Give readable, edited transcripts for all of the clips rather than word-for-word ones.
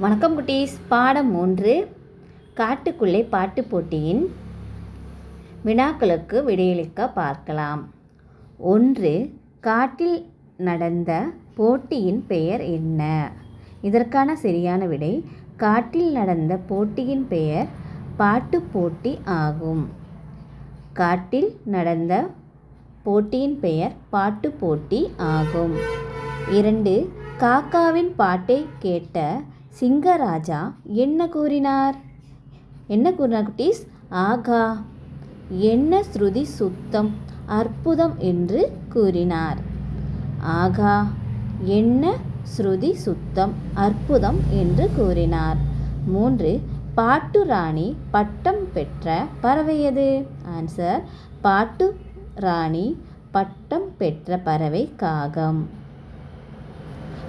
வணக்கம் குட்டீஸ். பாடம் 3 காட்டுக்குள்ளே பாட்டு போட்டியின் வினாக்களுக்கு விடையளிக்க பார்க்கலாம். 1. காட்டில் நடந்த போட்டியின் பெயர் என்ன? இதற்கான சரியான விடை காட்டில் நடந்த போட்டியின் பெயர் பாட்டு போட்டி ஆகும். காட்டில் நடந்த போட்டியின் பெயர் பாட்டு போட்டி ஆகும். 2. காக்காவின் பாட்டை கேட்ட சிங்கராஜா என்ன கூறினார்? குட்டீஸ்? ஆகா, என்ன ஸ்ருதி சுத்தம், அற்புதம் என்று கூறினார். ஆகா, என்ன ஸ்ருதி சுத்தம், அற்புதம் என்று கூறினார். 3. பாட்டு ராணி பட்டம் பெற்ற பறவை எது? ஆன்சர்: பாட்டு ராணி பட்டம் பெற்ற பறவை காகம்.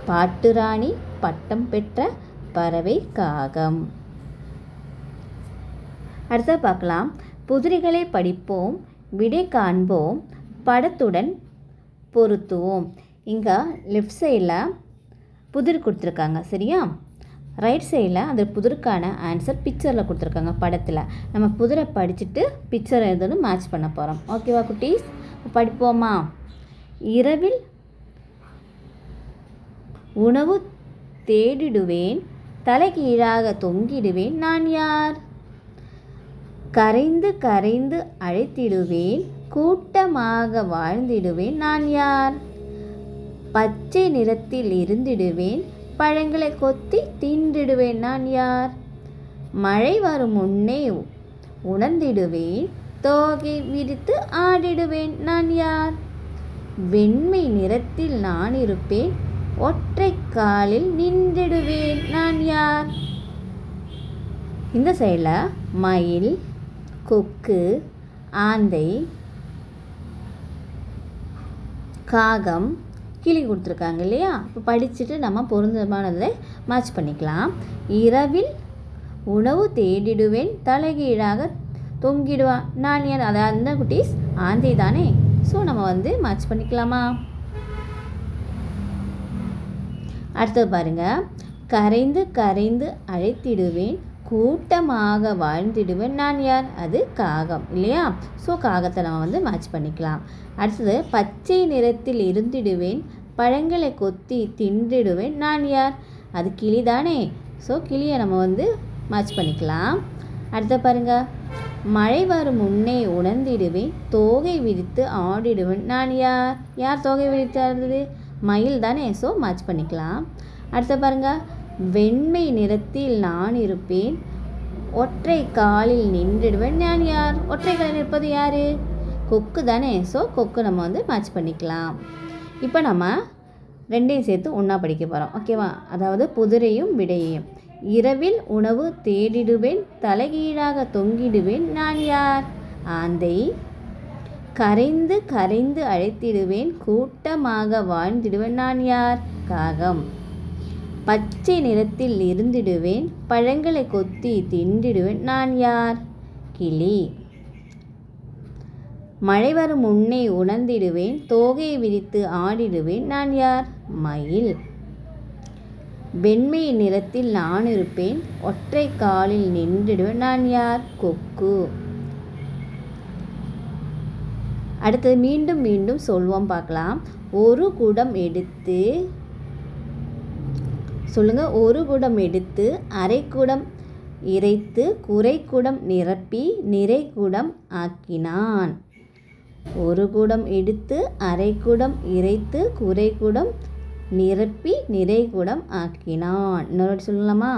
பாட்டு ராணி பட்டம் பெற்ற பறவை காகம். அடுத்த பார்க்கலாம். புதிரிகளை படிப்போம், விடை காண்போம், படத்துடன் பொருத்துவோம். இங்கே லெஃப்ட் சைடில் புதிர் கொடுத்துருக்காங்க, சரியா? ரைட் சைடில் அந்த புதிருக்கான ஆன்சர் பிக்சரில் கொடுத்துருக்காங்க, படத்தில். நம்ம புதிரை படிச்சுட்டு பிக்சர் எதுன்னு மேட்ச் பண்ண போகிறோம். ஓகேவா குட்டீஸ்? படிப்போமா? இரவில் உணவு தேடிடுவேன், தலைகீழாக தொங்கிடுவேன், நான் யார்? கரைந்து கரைந்து அழைத்திடுவேன், கூட்டமாக வாழ்ந்திடுவேன், நான் யார்? பச்சை நிறத்தில் இருந்திடுவேன், பழங்களை கொத்தி தின்றிடுவேன், நான் யார்? மழை வரும் முன்னே உணர்ந்திடுவேன், தோகை விரித்து ஆடிடுவேன், நான் யார்? வெண்மை நிறத்தில் நான் இருப்பேன், ஒற்றை காலில் நின்றிடுவேன், நான் யார்? இந்த சைடில் மயில், கொக்கு, ஆந்தை, காகம், கிளி கொடுத்துருக்காங்க இல்லையா? இப்போ படிச்சுட்டு நம்ம பொருந்தமானதை மேட்ச் பண்ணிக்கலாம். இரவில் உணவு தேடிடுவேன், தலைகீழாக தொங்கிடுவான், நான் யார்? அதாவது அந்த குட்டீஸ் ஆந்தை தானே. ஸோ நம்ம மேட்ச் பண்ணிக்கலாமா? அடுத்தது பாருங்கள். கரைந்து கரைந்து அழைத்திடுவேன், கூட்டமாக வாழ்ந்திடுவேன், நான் யார்? அது காகம் இல்லையா? ஸோ காகத்தை நம்ம மேட்ச் பண்ணிக்கலாம். அடுத்தது பச்சை நிறத்தில் இருந்திடுவேன், பழங்களை கொத்தி தின்றிடுவேன், நான் யார்? அது கிளி தானே. ஸோ கிளியை நம்ம மேட்ச் பண்ணிக்கலாம். அடுத்த பாருங்கள். மழை வரும் முன்னே உணர்ந்திடுவேன், தோகை விரித்து ஆடிடுவேன், நான் யார்? யார் தோகை விரித்து ஆடுறது? மயில் தானே. ஸோ மேட்ச் பண்ணிக்கலாம். அடுத்த பாருங்கள். வெண்மை நிறத்தில் நான் இருப்பேன், ஒற்றை காலில் நின்றுடுவேன், நான் யார்? ஒற்றை காலில் இருப்பது யார்? கொக்கு தானே. ஸோ கொக்கு நம்ம மேட்ச் பண்ணிக்கலாம். இப்போ நம்ம ரெண்டையும் சேர்த்து ஒன்றா படிக்க போகிறோம். ஓகேவா? அதாவது புதிரையும் விடையையும். இரவில் உணவு தேடிடுவேன், தலைகீழாக தொங்கிடுவேன், நான் யார்? ஆந்தை. கரைந்து கரைந்து அழைத்திடுவேன், கூட்டமாக வாழ்ந்திடுவேன், நான் யார்? காகம். பச்சை நிறத்தில் இருந்திடுவேன், பழங்களை கொத்தி தின்றிடுவேன், நான் யார்? கிளி. மழை வரும் முன்னே உணர்ந்திடுவேன், தோகையை விரித்து ஆடிடுவேன், நான் யார்? மயில். வெண்மை நிறத்தில் நான் இருப்பேன், ஒற்றை காலில் நின்றிடுவேன், நான் யார்? கொக்கு. அடுத்தது மீண்டும் மீண்டும் சொல்வோம், பார்க்கலாம். ஒரு குடம் எடுத்து சொல்லுங்கள். ஒரு குடம் எடுத்து அரை குடம் இறைத்து குறை குடம் நிரப்பி நிறை குடம் ஆக்கினான். ஒரு குடம் எடுத்து அரை குடம் இறைத்து குறை குடம் நிரப்பி நிறை குடம் ஆக்கினான். இன்னொரு சொல்லலாமா?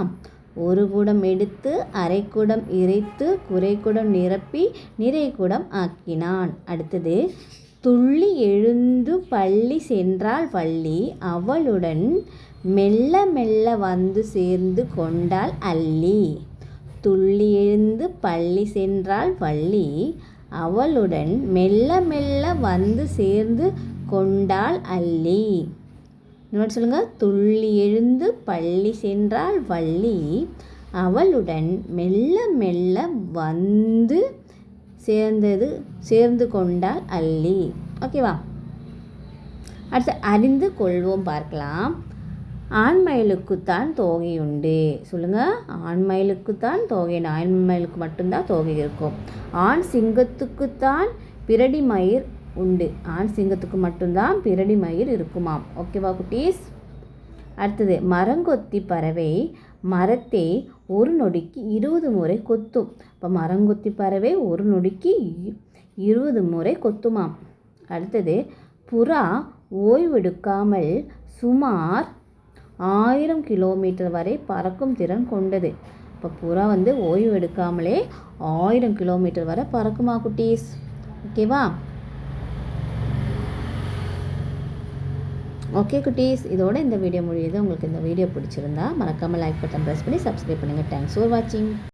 ஒரு குடம் எடுத்து அரை குடம் இறைத்து குறை குடம் நிரப்பி நிறை குடம் ஆக்கினான். அடுத்தது துள்ளி எழுந்து பள்ளி சென்றாள் வள்ளி, அவளுடன் மெல்ல மெல்ல வந்து சேர்ந்து கொண்டாள் அல்லி. துள்ளி எழுந்து பள்ளி சென்றாள் வள்ளி, அவளுடன் மெல்ல மெல்ல வந்து சேர்ந்து கொண்டாள் அல்லி. இன்னொரு சொல்லுங்கள். துள்ளி எழுந்து பள்ளி சென்றாள் வள்ளி, அவளுடன் மெல்ல மெல்ல வந்து சேர்ந்து கொண்டாள் அல்லி. ஓகேவா? அடுத்து அறிந்து கொள்வோம், பார்க்கலாம். ஆண்மயிலுக்குத்தான் தோகை உண்டு. சொல்லுங்கள், ஆண்மயிலுக்குத்தான் தோகை. ஆண்மயிலுக்கு மட்டும்தான் தோகை இருக்கும். ஆண் சிங்கத்துக்குத்தான் பிறடி மயிர் உண்டு. ஆண் சிங்கத்துக்கு மட்டும்தான் பிறடி மயிர் இருக்குமாம். ஓகேவா குட்டீஸ்? அடுத்தது, மரங்கொத்தி பறவை மரத்தை ஒரு நொடிக்கு 20 முறை கொத்தும். இப்போ மரங்கொத்தி பறவை ஒரு நொடிக்கு 20 முறை கொத்துமாம். அடுத்தது, புறா ஓய்வெடுக்காமல் சுமார் 1000 கிலோமீட்டர் வரை பறக்கும் திறன் கொண்டது. இப்போ புறா வந்து ஓய்வு எடுக்காமலே 1000 கிலோமீட்டர் வரை பறக்குமா குட்டீஸ்? ஓகேவா? ஓகே குட்டீஸ், இதோட இந்த வீடியோ முடியுது. உங்களுக்கு இந்த வீடியோ பிடிச்சிருந்தா மறக்காமல் லைக் பட்டன் ப்ரெஸ் பண்ணி சப்ஸ்கிரைப் பண்ணுங்கள். தேங்க்ஸ் ஃபார் வாட்சிங்.